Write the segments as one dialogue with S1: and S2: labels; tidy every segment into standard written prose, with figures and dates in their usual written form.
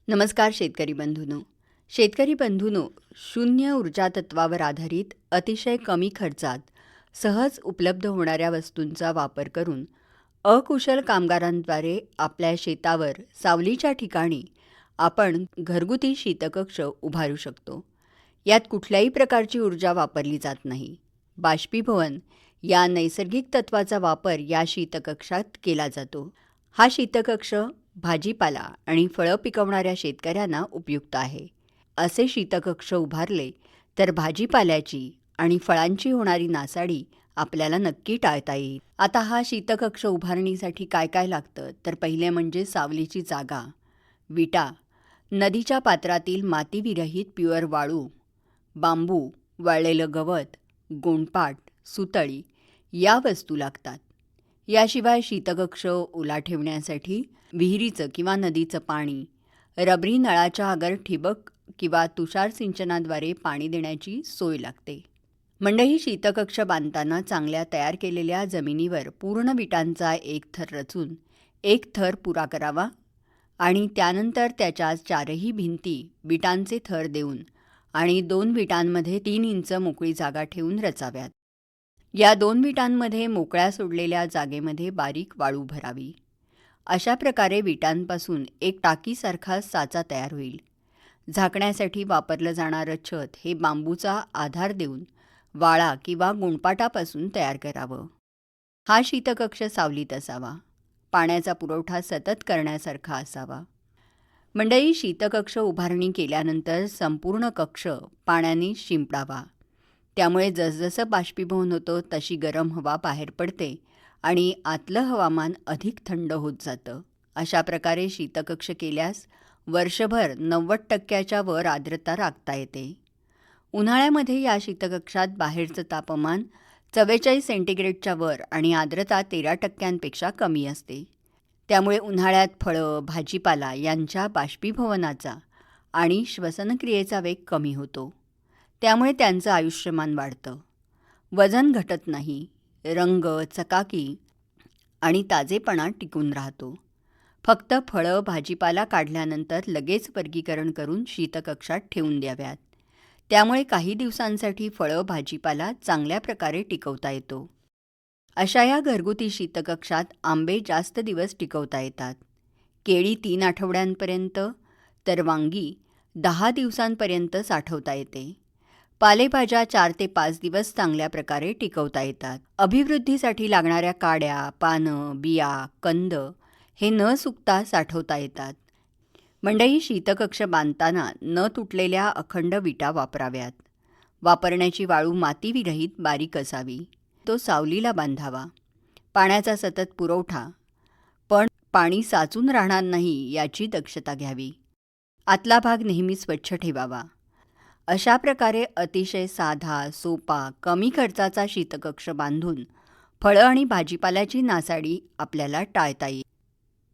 S1: नमस्कार शेतकरी बंधूंनो. शेतकरी बंधूंनो, शून्य ऊर्जा तत्वावर आधारित अतिशय कमी खर्चात सहज उपलब्ध होणाऱ्या वस्तूंचा वापर करून अकुशल कामगारांद्वारे आपल्या शेतावर सावलीच्या ठिकाणी आपण घरगुती शीतकक्ष उभारू शकतो. यात कुठल्याही प्रकारची ऊर्जा वापरली जात नाही. बाष्पीभवन या नैसर्गिक तत्वाचा वापर या शीतकक्षात केला जातो. हा शीतकक्ष भाजीपाला आणि फळं पिकवणाऱ्या शेतकऱ्यांना उपयुक्त आहे. असे शीतकक्ष उभारले तर भाजीपाल्याची आणि फळांची होणारी नासाडी आपल्याला नक्की टाळता येईल. आता हा शीतकक्ष उभारणीसाठी काय काय लागतं तर पहिले म्हणजे सावलीची जागा, विटा, नदीच्या पात्रातील मातीविरहित प्युअर वाळू, बांबू, वाळलेलं गवत, गोणपाट, सुतळी या वस्तू लागतात. याशिवाय शीतकक्ष ओला ठेवण्यासाठी विहिरीचं किंवा नदीचं पाणी, रबरी नळाच्या आगर ठिबक किंवा तुषार सिंचनाद्वारे पाणी देण्याची सोय लागते. मंडळी, शीतकक्ष बांधताना चांगल्या तयार केलेल्या जमिनीवर पूर्ण विटांचा एक थर रचून एक थर पुरा करावा आणि त्यानंतर त्याच्या चारही भिंती विटांचे थर देऊन आणि 2 विटांमध्ये 3 इंच मोकळी जागा ठेवून रचाव्यात. या 2 विटांमध्ये मोकळ्या सोडलेल्या जागेमध्ये बारीक वाळू भरावी. अशा प्रकारे विटांपासून एक टाकीसारखा साचा तयार होईल. झाकण्यासाठी वापरलं जाणारं छत हे बांबूचा आधार देऊन वाळा किंवा गोणपाटापासून तयार करावं. हा शीतकक्ष सावलीत असावा. पाण्याचा पुरवठा सतत करण्यासारखा असावा. मंडळी, शीतकक्ष उभारणी केल्यानंतर संपूर्ण कक्ष पाण्याने शिंपडावा. त्यामुळे जसजसं बाष्पीभवन होतं तशी गरम हवा बाहेर पडते आणि आतलं हवामान अधिक थंड होत जातं. अशा प्रकारे शीतकक्ष केल्यास वर्षभर 90% वर आर्द्रता राखता येते. उन्हाळ्यामध्ये या शीतकक्षात बाहेरचं तापमान 44 सेंटीग्रेडच्या वर आणि आर्द्रता 13% कमी असते. त्यामुळे उन्हाळ्यात फळं, भाजीपाला यांच्या बाष्पीभवनाचा आणि श्वसनक्रियेचा वेग कमी होतो. त्यामुळे त्यांचं आयुष्यमान वाढतं. वजन घटत नाही. रंग, चकाकी आणि ताजेपणा टिकून राहतो. फक्त फळं, भाजीपाला काढल्यानंतर लगेच वर्गीकरण करून शीतकक्षात ठेवून द्याव्यात. त्यामुळे काही दिवसांसाठी फळं, भाजीपाला चांगल्या प्रकारे टिकवता येतो. अशा या घरगुती शीतकक्षात आंबे जास्त दिवस टिकवता येतात. केळी 3 आठवड्यांपर्यंत तर वांगी 10 दिवसांपर्यंत साठवता येते. पालेभाज्या 4 ते 5 दिवस चांगल्या प्रकारे टिकवता येतात. अभिवृद्धीसाठी लागणाऱ्या काड्या, पानं, बिया, कंद हे न सुकता साठवता येतात. मंडळी, शीतकक्ष बांधताना न तुटलेल्या अखंड विटा वापराव्यात. वापरण्याची वाळू मातीविरहित बारीक असावी. तो सावलीला बांधावा. पाण्याचा सतत पुरवठा, पण पाणी साचून राहणार नाही याची दक्षता घ्यावी. आतला भाग नेहमी स्वच्छ ठेवावा. अशा प्रकारे अतिशय साधा, सोपा, कमी खर्चाचा शीतकक्ष बांधून फळं आणि भाजीपाल्याची नासाडी आपल्याला टाळता येईल.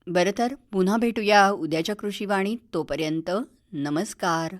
S1: बरं तर पुन्हा भेटूया उद्याच्या कृषीवाणीत. तोपर्यंत नमस्कार.